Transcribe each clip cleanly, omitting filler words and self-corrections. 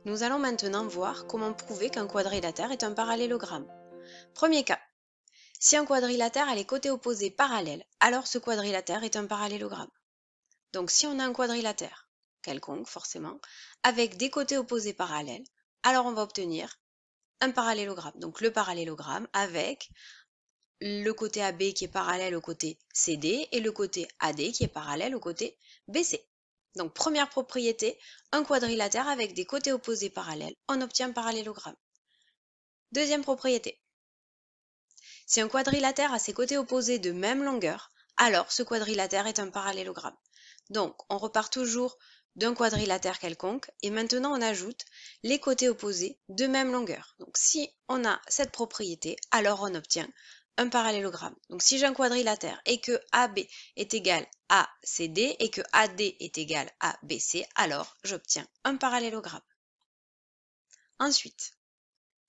Nous allons maintenant voir comment prouver qu'un quadrilatère est un parallélogramme. Premier cas, si un quadrilatère a les côtés opposés parallèles, alors ce quadrilatère est un parallélogramme. Donc si on a un quadrilatère, quelconque forcément, avec des côtés opposés parallèles, alors on va obtenir un parallélogramme. Donc le parallélogramme avec le côté AB qui est parallèle au côté CD et le côté AD qui est parallèle au côté BC. Donc première propriété, un quadrilatère avec des côtés opposés parallèles, on obtient un parallélogramme. Deuxième propriété, si un quadrilatère a ses côtés opposés de même longueur, alors ce quadrilatère est un parallélogramme. Donc on repart toujours d'un quadrilatère quelconque et maintenant on ajoute les côtés opposés de même longueur. Donc si on a cette propriété, alors on obtient un parallélogramme. Donc si j'ai un quadrilatère et que AB est égal à CD et que AD est égal à BC, alors j'obtiens un parallélogramme. Ensuite,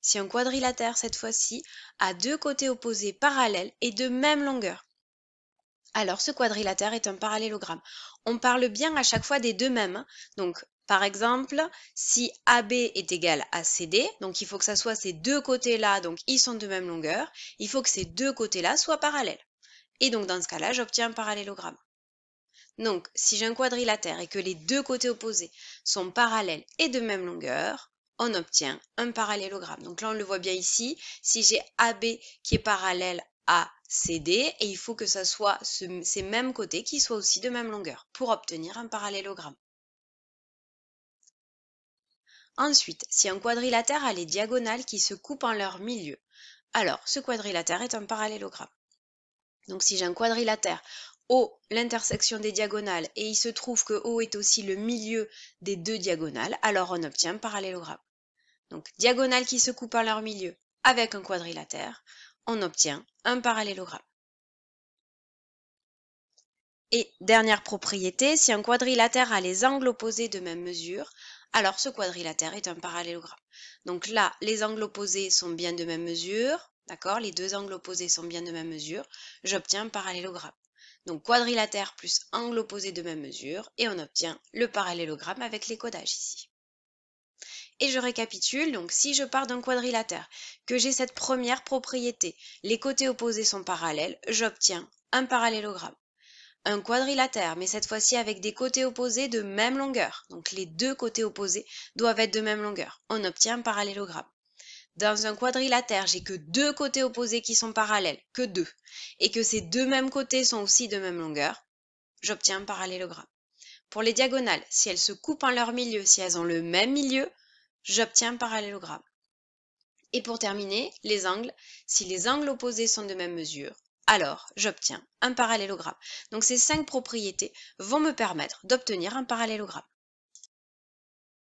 si un quadrilatère cette fois-ci a deux côtés opposés parallèles et de même longueur, alors ce quadrilatère est un parallélogramme. On parle bien à chaque fois des deux mêmes. Donc par exemple, si AB est égal à CD, donc il faut que ça soit ces deux côtés-là, donc ils sont de même longueur, il faut que ces deux côtés-là soient parallèles. Et donc dans ce cas-là, j'obtiens un parallélogramme. Donc si j'ai un quadrilatère et que les deux côtés opposés sont parallèles et de même longueur, on obtient un parallélogramme. Donc là, on le voit bien ici, si j'ai AB qui est parallèle à CD, et il faut que ça soit ces mêmes côtés qui soient aussi de même longueur pour obtenir un parallélogramme. Ensuite, si un quadrilatère a les diagonales qui se coupent en leur milieu, alors ce quadrilatère est un parallélogramme. Donc si j'ai un quadrilatère O, l'intersection des diagonales, et il se trouve que O est aussi le milieu des deux diagonales, alors on obtient un parallélogramme. Donc diagonales qui se coupent en leur milieu avec un quadrilatère, on obtient un parallélogramme. Et dernière propriété, si un quadrilatère a les angles opposés de même mesure, alors ce quadrilatère est un parallélogramme. Donc là, les angles opposés sont bien de même mesure, d'accord? Les deux angles opposés sont bien de même mesure, j'obtiens un parallélogramme. Donc quadrilatère plus angle opposé de même mesure, et on obtient le parallélogramme avec les codages ici. Et je récapitule, donc si je pars d'un quadrilatère, que j'ai cette première propriété, les côtés opposés sont parallèles, j'obtiens un parallélogramme. Un quadrilatère, mais cette fois-ci avec des côtés opposés de même longueur. Donc les deux côtés opposés doivent être de même longueur. On obtient un parallélogramme. Dans un quadrilatère, j'ai que deux côtés opposés qui sont parallèles, que deux, et que ces deux mêmes côtés sont aussi de même longueur, j'obtiens un parallélogramme. Pour les diagonales, si elles se coupent en leur milieu, si elles ont le même milieu, j'obtiens un parallélogramme. Et pour terminer, les angles, si les angles opposés sont de même mesure, alors j'obtiens un parallélogramme. Donc ces 5 propriétés vont me permettre d'obtenir un parallélogramme.